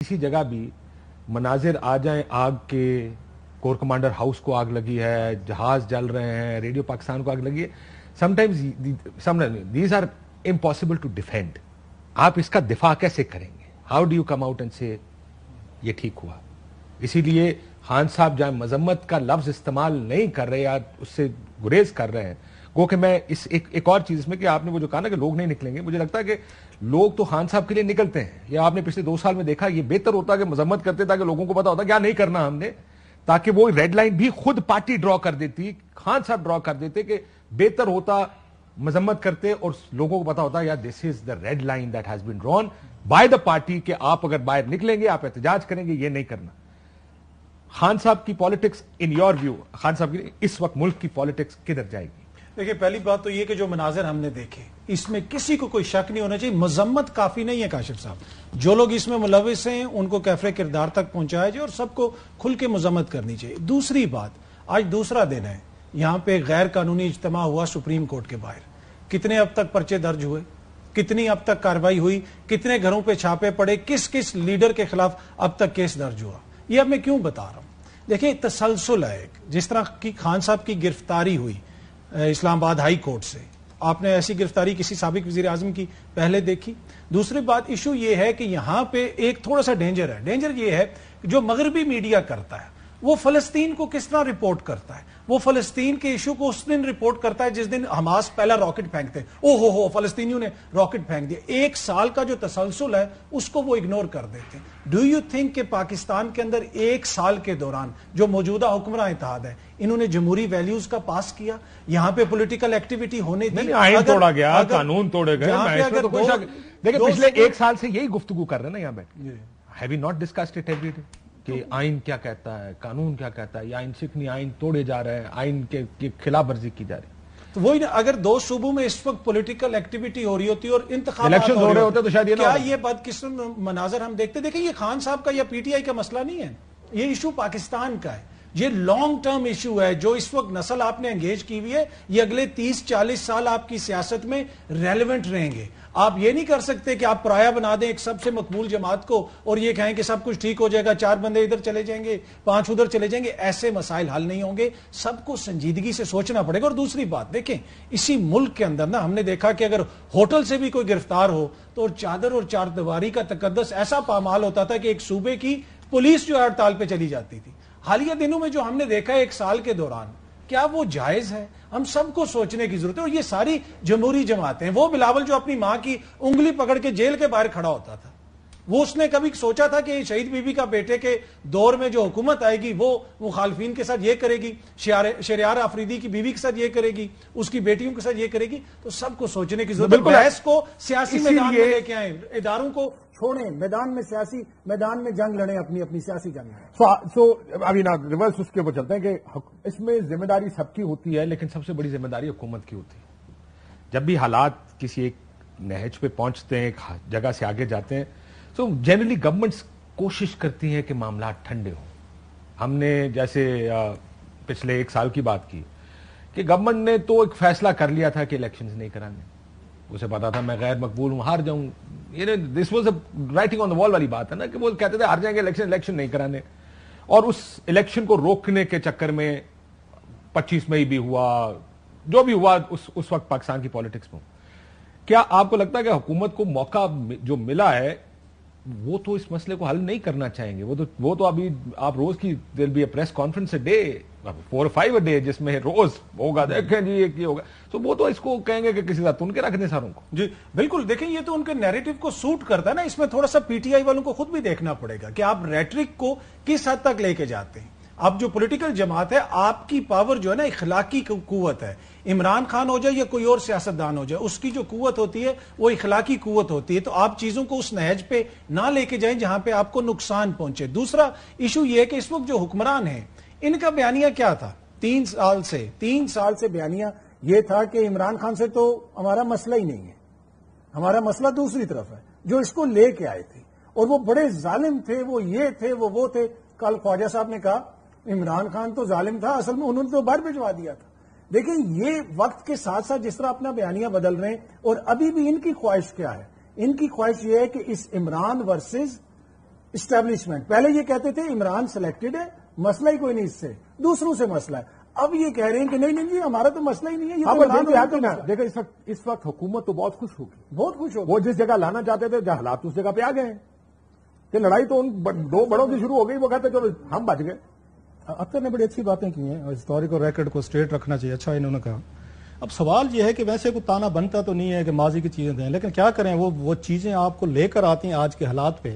किसी जगह भी मनाजिर आ जाएं आग के, कोर कमांडर हाउस को आग लगी है, जहाज जल रहे हैं, रेडियो पाकिस्तान को आग लगी है, sometimes these are impossible to defend. आप इसका दिफा कैसे करेंगे? How do you come out and say ये ठीक हुआ? इसीलिए खान साहब जहां मजम्मत का लफ्ज इस्तेमाल नहीं कर रहे या उससे गुरेज कर रहे हैं, गो कि मैं इस एक और चीज में कि आपने वो जो कहा ना कि लोग नहीं निकलेंगे, मुझे लगता है कि लोग तो खान साहब के लिए निकलते हैं. या आपने पिछले 2 साल में देखा, ये बेहतर होता कि मजम्मत करते ताकि लोगों को पता होता क्या नहीं करना हमने, ताकि वो रेड लाइन भी खुद पार्टी ड्रॉ कर देती, खान साहब ड्रॉ कर देते कि बेहतर होता मजम्मत करते और लोगों को पता होता यार this is the red line that has been drawn by the party कि आप अगर बाहर निकलेंगे आप एहतजाज करेंगे, ये नहीं करना. खान साहब की politics in your view, Khan साहब की इस वक्त मुल्क की पॉलिटिक्स किधर जाएगी? देखिए, पहली बात तो ये कि जो मनाजिर हमने देखे इसमें किसी को कोई शक नहीं होना चाहिए, मजम्मत काफी नहीं है काशिफ साहब. जो लोग इसमें मुलविस हैं उनको कैफरे किरदार तक पहुंचाया जाए और सबको खुल के मजम्मत करनी चाहिए. दूसरी बात, आज दूसरा दिन है, यहां पे गैर कानूनी इज्तिमा हुआ सुप्रीम कोर्ट के बाहर. कितने अब तक पर्चे दर्ज हुए, कितनी अब तक कार्रवाई हुई, कितने घरों पे छापे पड़े, किस किस लीडर के खिलाफ अब तक केस दर्ज हुआ, ये अब मैं क्यों बता रहा हूं? देखिए, तसलसल है. जिस तरह की खान साहब की गिरफ्तारी हुई इस्लामाबाद हाई कोर्ट से, आपने ऐसी गिरफ्तारी किसी साबिक वजीर आजम की पहले देखी? दूसरी बात, इशू ये है कि यहां पे एक थोड़ा सा डेंजर है. डेंजर ये है कि जो मगरबी मीडिया करता है वो फलस्तीन को किस तरह रिपोर्ट करता है. वो फलस्तीन के इशू को उस दिन रिपोर्ट करता है जिस दिन हमास पहला रॉकेट फेंकते हैं. ओ हो फलस्तीनियों ने रॉकेट फेंक दिया. 1 साल का जो तसलसल है उसको वो इग्नोर कर देते हैं. डू यू थिंक कि पाकिस्तान के अंदर 1 साल के दौरान जो मौजूदा हुक्मरान इत्तेहाद है इन्होंने जमहूरी वैल्यूज का पास किया? यहां पे पॉलिटिकल एक्टिविटी होने दी, आइन तोड़ा गया, कानून तोड़े गए. देखिए, पिछले 1 साल से यही गुफ्तगू कर रहे हैं ना यहाँ बैठ. Have we not discussed it every day कि आइन क्या कहता है, कानून क्या कहता है, ये आइन शिकनी आइन तोड़े जा रहे हैं, आइन के खिलाफ वर्जी की जा रही है. तो वही ना, अगर 2 सूबों में इस वक्त पॉलिटिकल एक्टिविटी हो रही होती और इलेक्शन हो रहे होते तो शायद क्या ये बदकिस्मत मनाजर हम देखते? देखिए, ये खान साहब का या पीटीआई का मसला नहीं है, ये इशू पाकिस्तान का है. ये लॉन्ग टर्म इशू है. जो इस वक्त नस्ल आपने एंगेज की हुई है, ये अगले 30-40 साल आपकी सियासत में रेलेवेंट रहेंगे. आप ये नहीं कर सकते कि आप पराया बना दें एक सबसे मकबूल जमात को और ये कहें कि सब कुछ ठीक हो जाएगा, 4 बंदे इधर चले जाएंगे, 5 उधर चले जाएंगे. ऐसे मसाइल हल नहीं होंगे. सबको संजीदगी से सोचना पड़ेगा. और दूसरी बात, देखें, इसी मुल्क के अंदर ना हमने देखा कि अगर होटल से भी कोई गिरफ्तार हो तो चादर और चारदीवारी का तकद्दस ऐसा पामाल होता था कि एक सूबे की पुलिस जो है हड़ताल पे चली जाती थी. हालिया दिनों में जो हमने देखा है 1 साल के दौरान, क्या वो जायज है? हम सबको सोचने की जरूरत है. और ये सारी जमहूरी जमातें, वो बिलावल जो अपनी मां की उंगली पकड़ के जेल के बाहर खड़ा होता था, वो उसने कभी सोचा था कि शहीद बीबी का बेटे के दौर में जो हुकूमत आएगी वो मुखालफिन के साथ ये करेगी, शरियार आफरीदी की बीवी के साथ ये करेगी, उसकी बेटियों के साथ ये करेगी? तो सबको सोचने की जरूरत है. बहस को सियासी मैदान में लेके आए, इदारों को छोड़ें, मैदान में सियासी मैदान में जंग लड़ें, अपनी अपनी सियासी जंग. सो अभी ना रिवर्स उसके ऊपर चलते हैं कि इसमें जिम्मेदारी सबकी होती है, लेकिन सबसे बड़ी जिम्मेदारी हुकूमत की होती है. जब भी हालात किसी एक नहज पे पहुंचते हैं, एक जगह से आगे जाते हैं, तो जनरली गवर्नमेंट्स कोशिश करती हैं कि मामला ठंडे हों. हमने जैसे पिछले 1 साल की बात की कि गवर्नमेंट ने तो एक फैसला कर लिया था कि इलेक्शंस नहीं कराने. उसे पता था मैं गैर मकबूल हूं, हार जाऊं. ये this was writing on the wall वाली बात है ना, कि वो कहते थे हार जाएंगे, इलेक्शन नहीं कराने. और उस इलेक्शन को रोकने के चक्कर में 25 मई भी हुआ, जो भी हुआ उस वक्त पाकिस्तान की पॉलिटिक्स में. क्या आपको लगता है कि हुकूमत को मौका जो मिला है वो तो इस मसले को हल नहीं करना चाहेंगे? वो तो अभी आप रोज की there be a press conference a day, 4 or 5 a day, जिसमें रोज होगा, देखें जी ये होगा, तो वो तो इसको कहेंगे कि किसी साथ उनके रख दें सारों को. जी बिल्कुल. देखें, ये तो उनके नैरेटिव को सूट करता है ना. इसमें थोड़ा सा पीटीआई वालों को खुद भी देखना पड़ेगा कि आप रेटरिक को किस हद तक लेके जाते हैं. अब जो पॉलिटिकल जमात है, आपकी पावर जो है ना इखलाकी कुव्वत है. इमरान खान हो जाए या कोई और सियासतदान हो जाए, उसकी जो कुव्वत होती है वो इखलाकी कुव्वत होती है. तो आप चीजों को उस नहज पे ना लेके जाएं जहां पे आपको नुकसान पहुंचे. दूसरा इशू ये है कि इस वक्त जो हुक्मरान है, इनका बयानिया क्या था? 3 साल से बयानिया ये था कि इमरान खान से तो हमारा मसला ही नहीं है, हमारा मसला दूसरी तरफ है, जो इसको लेके आए थे. और वो बड़े जालिम थे, वो ये थे, वो थे. कल ख्वाजा साहब ने कहा इमरान खान तो जालिम था, असल में उन्होंने तो बाहर भिजवा दिया था. देखिए, ये वक्त के साथ साथ जिस तरह अपना बयानिया बदल रहे हैं, और अभी भी इनकी ख्वाहिश क्या है? इनकी ख्वाहिश ये है कि इस इमरान वर्सेस اسٹیبلشمنٹ. پہلے یہ کہتے تھے عمران سلیکٹڈ ہے, مسئلہ ہی کوئی نہیں اس سے, دوسروں سے مسئلہ ہے. اب یہ کہہ رہے ہیں کہ نہیں جی ہمارا تو مسئلہ ہی نہیں ہے, یہ تو دیکھیں اس وقت حکومت تو بہت خوش ہوگی, بہت خوش ہوگی. وہ جس جگہ لانا چاہتے تھے جہاں حالات اس جگہ پہ آ گئے ہیں, کہ لڑائی تو ان دو بڑوں کی شروع ہو گئی, وہ کہتے چلو ہم بچ گئے. اختر نے بڑی اچھی باتیں کی ہیں, ہسٹوریکل ریکارڈ کو اسٹریٹ رکھنا چاہیے, اچھا انہوں نے کہا. اب سوال یہ ہے کہ ویسے کوئی تانا بنتا تو نہیں ہے کہ ماضی کی چیزیں دیں, لیکن کیا کریں, وہ چیزیں آپ کو لے کر آتی ہیں آج کے حالات پہ.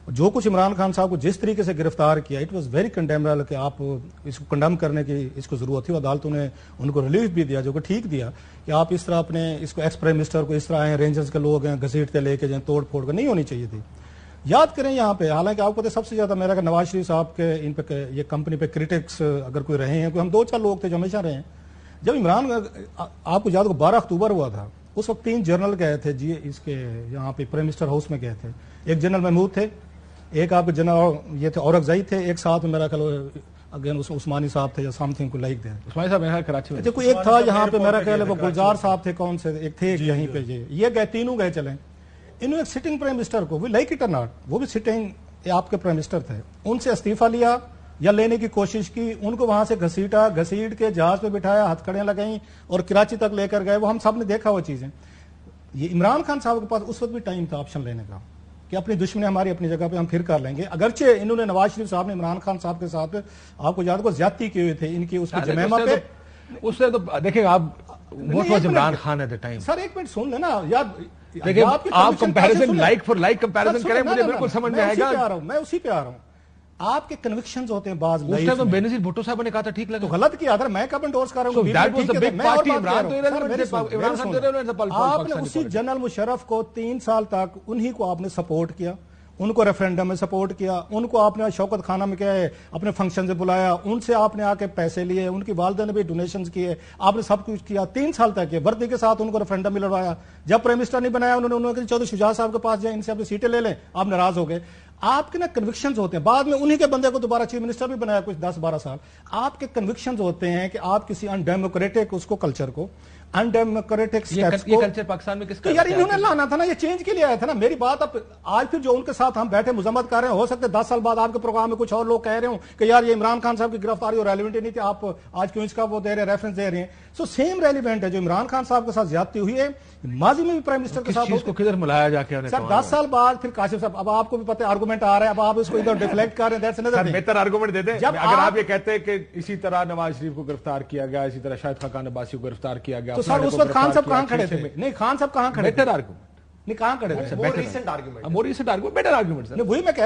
جو کچھ عمران خان صاحب کو جس طریقے سے گرفتار کیا, اٹ واز ویری کنڈیمبل, کہ آپ اس کو کنڈم کرنے کی اس کو ضرورت تھی. عدالتوں نے ان کو ریلیف بھی دیا, جو کہ ٹھیک دیا, کہ آپ اس طرح اپنے اس کو ایکس پرائم منسٹر کو اس طرح ہیں, رینجرز کے لوگ ہیں, گھسیٹتے لے کے جائیں, توڑ پھوڑ کر نہیں ہونی چاہیے تھی. یاد کریں یہاں پہ, حالانکہ آپ کو تو سب سے زیادہ میرا کہ نواز شریف صاحب کے ان پہ یہ کمپنی پہ کرٹکس اگر کوئی رہے ہیں, کوئی ہم 2-4 لوگ تھے جو ہمیشہ رہے ہیں. جب عمران آپ کو یاد کو 12 اکتوبر ہوا تھا, اس وقت 3 جنرل گئے تھے جی اس کے یہاں پہ پرائم منسٹر ہاؤس میں گئے تھے. ایک جنرل محمود تھے, ایک آپ کے جنرل یہ تھے اورکزئی تھے, ایک ساتھ میں میرا خیال اگین عثمانی صاحب تھے یا سم تھنگ کو لائک دے. عثمانی صاحب میرا کراچی میں کوئی ایک تھا یہاں پہ, میرا خیال ہے وہ گلزار صاحب تھے, کون سے ایک تھے یہیں پہ, یہ گئے, تینوں گئے چلیں. انہوں نے ایک سٹنگ پرائم منسٹر کو, وی لائک اٹ اور ناٹ, وہ بھی سٹنگ آپ کے پرائم منسٹر تھے, ان سے استعفیٰ لیا یا لینے کی کوشش کی, ان کو وہاں سے گھسیٹ کے جہاز پہ بٹھایا, ہتھکڑیاں لگائیں اور کراچی تک لے کر گئے. وہ ہم سب نے دیکھا وہ چیزیں. یہ عمران خان صاحب کے پاس اس وقت بھی ٹائم تھا آپشن لینے کا, کہ اپنی دشمنی ہماری اپنی جگہ پہ ہم پھر کر لیں گے. اگرچہ انہوں نے نواز شریف صاحب نے عمران خان صاحب کے ساتھ آپ کو یاد کو زیادتی کی ہوئی تھے ان کی اس کے جمیمہ پہ. اس سے تو دیکھیں آپ what was Imran Khan at the time. Sir ایک منٹ سن لینا یار, دیکھیں آپ comparison like for like comparison کریں, مجھے بالکل سمجھ میں آئے گا. میں اسی پہ آ رہا ہوں. آپ کے کنوکشنز ہوتے ہیں بعض, اس ٹائم بینظیر بھٹو صاحب نے کہا تھا ٹھیک لگا, تو غلط کیا تھا. میں کب انڈورس کر رہا ہوں, آپ نے اسی جنرل مشرف کو 3 سال تک انہی کو آپ نے سپورٹ کیا, ان کو ریفرینڈم میں سپورٹ کیا, ان کو آپ نے شوکت خانہ میں کیا ہے اپنے فنکشن سے بلایا, ان سے آپ نے آ کے پیسے لیے, ان کی والدہ نے بھی ڈونیشنز کیے, آپ نے سب کچھ کیا 3 سال تک. وردی کے ساتھ ان کو ریفرینڈم میں لڑوایا. جب پرائم منسٹر نہیں بنایا انہوں نے چودھری شجاع صاحب کے پاس جائیں, ان سے اپنی سیٹیں لے لیں, آپ ناراض ہو گئے. آپ کے نا کنوکشنز ہوتے ہیں, بعد میں انہی کے بندے کو دوبارہ چیف منسٹر بھی بنایا کچھ 10-12 سال. آپ کے کنوکشنز ہوتے ہیں کہ آپ کسی انڈیموکریٹک اس کو کلچر کو, انڈیموکریٹک سٹیپس کو, کلچر پاکستان میں کس کا یار انہوں نے لانا تھا نا, یہ چینج کے لیے آیا تھا نا. میری بات اب آج پھر جو ان کے ساتھ ہم بیٹھے مذمت کر رہے ہیں, ہو سکتا ہے 10 سال بعد آپ کے پروگرام میں کچھ اور لوگ کہہ رہے ہوں کہ یار یہ عمران خان صاحب کی گرفتاری اور ریلیونٹ نہیں تھی, آپ آج کیوں اس کا وہ دے رہے ہیں, ریفرنس دے رہے ہیں. سو سیم ریلیونٹ ہے جو عمران خان صاحب کے ساتھ زیادتی ہوئی ہے, ماضی میں بھی پرائم منسٹر کے ساتھ. اس کو کدھر ملایا جا کے سر 10 سال بعد پھر کاشف صاحب, اب آپ کو بھی پتہ ہے آرگومنٹ آ رہا ہے, اب آپ اس کو ادھر ڈیفلیکٹ کر رہے ہیں. بہتر آرگومنٹ دے دیں. اگر آپ یہ کہتے ہیں کہ اسی طرح نواز شریف کو گرفتار کیا گیا, اسی طرح شاہد خاقان عباسی کو گرفتار کیا گیا, تو سر اس وقت خان صاحب کہاں کھڑے تھے؟ نہیں خان صاحب کہاں کھڑے تھے؟ بیٹر آرگومنٹ نہیں کہاں کھڑے تھے؟ More recent argument, better argument. وہی میں کہہ رہا ہوں.